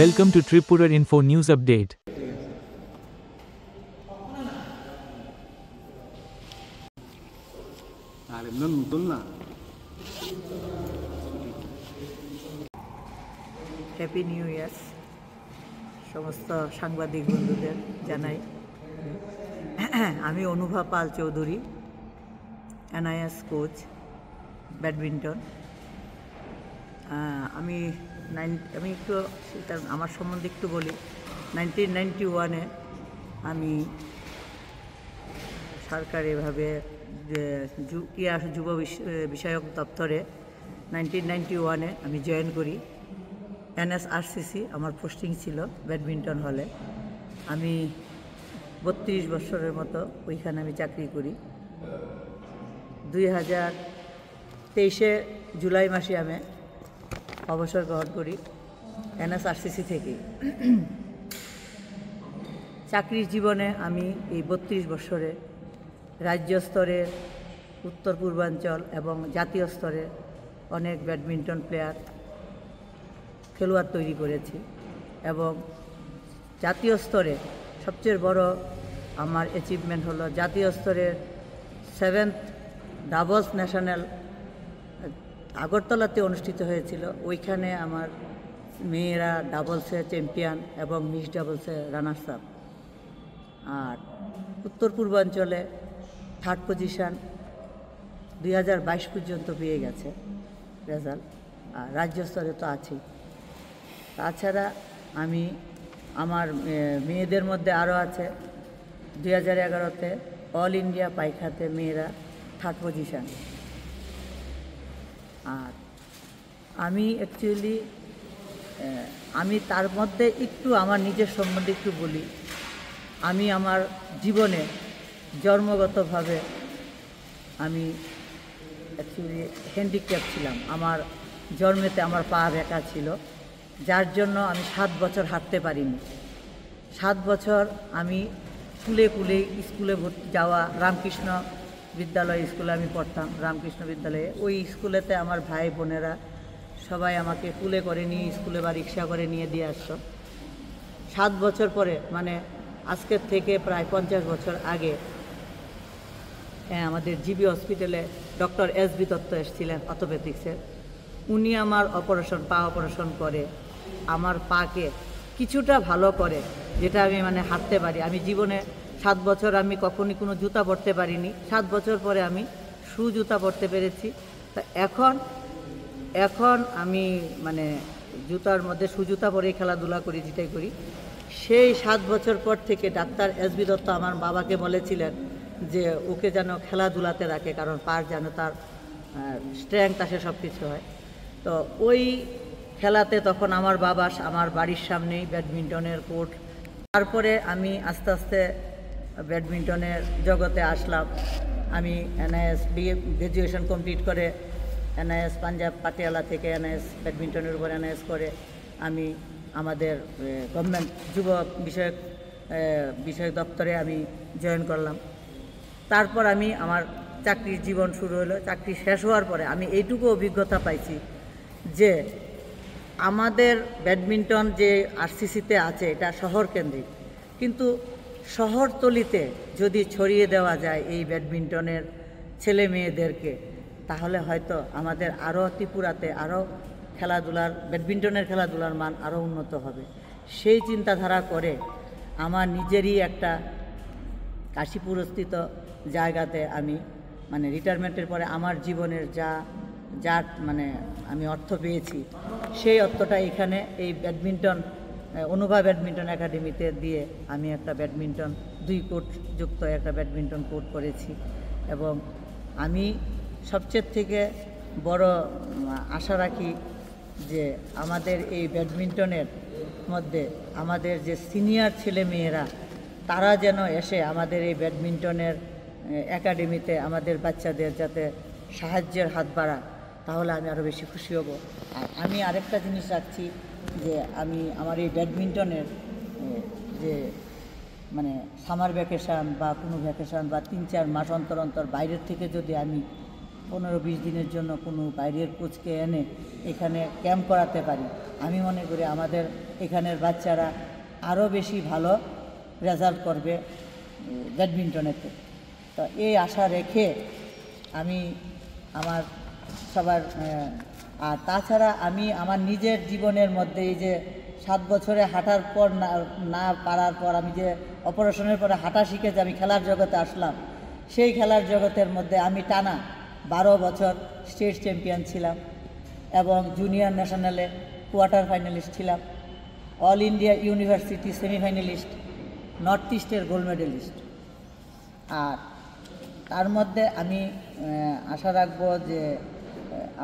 Welcome to Tripura Info News Update. Happy new year সমস্ত সাংবাদিক বন্ধুদের জানাই। আমি অনুভা পাল চৌধুরী, এনআইএস কোচ, ব্যাডমিন্টন। আমি একটু আমার সম্বন্ধে একটু বলি। 1991-এ আমি সরকারিভাবে ক্রীড়া যুব বিষয়ক দপ্তরে 1991-এ আমি জয়েন করি। এনএসআরসিসি আমার পোস্টিং ছিল ব্যাডমিন্টন হলে। আমি 32 বছরের মতো ওইখানে আমি চাকরি করি। 2023-এ জুলাই মাসে আমি অবসর গ্রহণ করি এনএসআরসিসি থেকে। চাকরির জীবনে আমি এই 32 বছরে রাজ্য স্তরে, উত্তর পূর্বাঞ্চল এবং জাতীয় স্তরে অনেক ব্যাডমিন্টন খেলোয়াড় তৈরি করেছি এবং জাতীয় স্তরে সবচেয়ে বড় আমার অ্যাচিভমেন্ট হলো জাতীয় স্তরের 7th ডাবলস ন্যাশনাল আগরতলাতে অনুষ্ঠিত হয়েছিল। ওইখানে আমার মেয়েরা ডাবলসে চ্যাম্পিয়ন এবং মিক্স ডাবলসে রানার্স আপ। আর উত্তর পূর্বাঞ্চলে 3rd পজিশান 2022 পর্যন্ত পেয়ে গেছে রেজাল্ট। আর রাজ্য স্তরে তো আছেই। তাছাড়া আমি আমার মেয়েদের মধ্যে আরও আছে 2011-তে অল ইন্ডিয়া পাইকাতে মেয়েরা 3rd পজিশান। আর আমি অ্যাকচুয়ালি আমি তার মধ্যে একটু আমার নিজের সম্বন্ধে একটু বলি। আমি আমার জীবনে জন্মগতভাবে আমি অ্যাকচুয়ালি হ্যান্ডিক্যাপ ছিলাম। আমার জন্মেতে আমার পা ব্যাকা ছিল, যার জন্য আমি 7 বছর হাঁটতে পারিনি। 7 বছর আমি কুলে স্কুলে যাওয়া, রামকৃষ্ণ বিদ্যালয় স্কুলে আমি পড়তাম। রামকৃষ্ণ বিদ্যালয়ে ওই স্কুলেতে আমার ভাই বোনেরা সবাই আমাকে কুলে করে নিয়ে স্কুলে বা রিক্সা করে নিয়ে দিয়ে আসতো। 7 বছর পরে, মানে আজকের থেকে প্রায় 50 বছর আগে, আমাদের জিবি হসপিটালে ডক্টর এসবি দত্ত এসেছিলেন অর্থোপেডিক্সের। উনি আমার পা অপারেশন করে আমার পাকে কিছুটা ভালো করে, যেটা আমি হাঁটতে পারি। আমি জীবনে 7 বছর আমি কখনই কোনো জুতা পরতে পারিনি। 7 বছর পরে আমি জুতা পরতে পেরেছি। তা এখন আমি জুতার মধ্যে জুতা পরে খেলাধুলা করি, যেটাই করি। সেই 7 বছর পর থেকে ডাক্তার এসবি দত্ত আমার বাবাকে বলেছিলেন যে ওকে যেন খেলাধুলাতে রাখে, কারণ পার যেন তার স্ট্রেংথ আসে, সব কিছু হয়। তো ওই খেলাতে তখন আমার বাবা আমার বাড়ির সামনেই ব্যাডমিন্টনের কোর্ট। তারপরে আমি আস্তে আস্তে ব্যাডমিন্টনের জগতে আসলাম। আমি এনআইএস গ্র্যাজুয়েশন কমপ্লিট করে এনআইএস পাঞ্জাব পাটিয়ালা থেকে এনআইএস ব্যাডমিন্টনের উপর এনআইএস করে আমি আমাদের গভর্নমেন্ট যুব বিষয়ক দপ্তরে আমি জয়েন করলাম। তারপর আমি আমার চাকরির জীবন শুরু হলো। চাকরি শেষ হওয়ার পরে আমি এইটুকু অভিজ্ঞতা পাইছি যে আমাদের ব্যাডমিন্টন যে আরসিসিতে আছে এটা শহর কেন্দ্রিক, কিন্তু শহরতলিতে যদি ছড়িয়ে দেওয়া যায় এই ব্যাডমিন্টনের ছেলে মেয়েদেরকে, তাহলে হয়তো আমাদের আরও ত্রিপুরাতে আরও ব্যাডমিন্টনের খেলাধুলার মান আরও উন্নত হবে। সেই চিন্তাধারা করে আমার নিজেরই একটা কাশীপুরস্থিত জায়গাতে আমি রিটায়ারমেন্টের পরে আমার জীবনের যা আমি অর্থ পেয়েছি, সেই অর্থটা এখানে এই অনুভা ব্যাডমিন্টন একাডেমিতে দিয়ে আমি একটা ব্যাডমিন্টন 2 কোর্ট যুক্ত একটা ব্যাডমিন্টন কোর্ট করেছি। এবং আমি সবচেয়ে থেকে বড় আশা রাখি যে আমাদের এই ব্যাডমিন্টনের মধ্যে আমাদের যে সিনিয়র ছেলে মেয়েরা, তারা যেন এসে আমাদের এই ব্যাডমিন্টনের একাডেমিতে আমাদের বাচ্চাদের যাতে সাহায্যের হাত বাড়ায়, তাহলে আমি আরও বেশি খুশি হব। আর আমি আরেকটা জিনিস রাখছি যে আমি আমার এই ব্যাডমিন্টনের যে সামার ভ্যাকেশান বা কোনো ভ্যাকেশান বা 3-4 মাস অন্তর অন্তর বাইরের থেকে যদি আমি 15-20 দিনের জন্য কোনো বাইরের কোচকে এনে এখানে ক্যাম্প করাতে পারি, আমি মনে করি আমাদের এখানের বাচ্চারা আরও বেশি ভালো রেজাল্ট করবে ব্যাডমিন্টনেতে। তো এই আশা রেখে আমি আমার সবার আর তাছাড়া আমি আমার নিজের জীবনের মধ্যে এই যে 7 বছরে হাঁটার পর না পারার পর আমি যে অপারেশনের পরে হাঁটা শিখে যে আমি খেলার জগতে আসলাম, সেই খেলার জগতের মধ্যে আমি টানা 12 বছর স্টেট চ্যাম্পিয়ন ছিলাম এবং জুনিয়র ন্যাশনালে কোয়ার্টার ফাইনালিস্ট ছিলাম, all India university semifinalist, north ইস্টের গোল্ড মেডেলিস্ট। আর তার মধ্যে আমি আশা রাখবো যে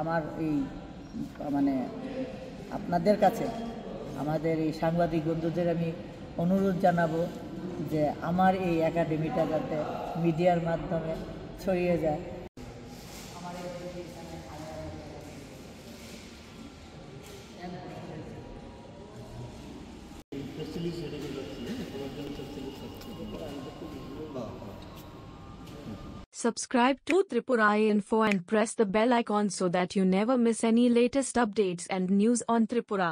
আমার এই মানে আপনাদের কাছে আমাদের এই সাংবাদিক বন্ধুদের আমি অনুরোধ জানাবো যে আমার এই একাডেমিটা যাতে মিডিয়ার মাধ্যমে ছড়িয়ে যায়। Subscribe to Tripura Info and press the bell icon so that you never miss any latest updates and news on Tripura.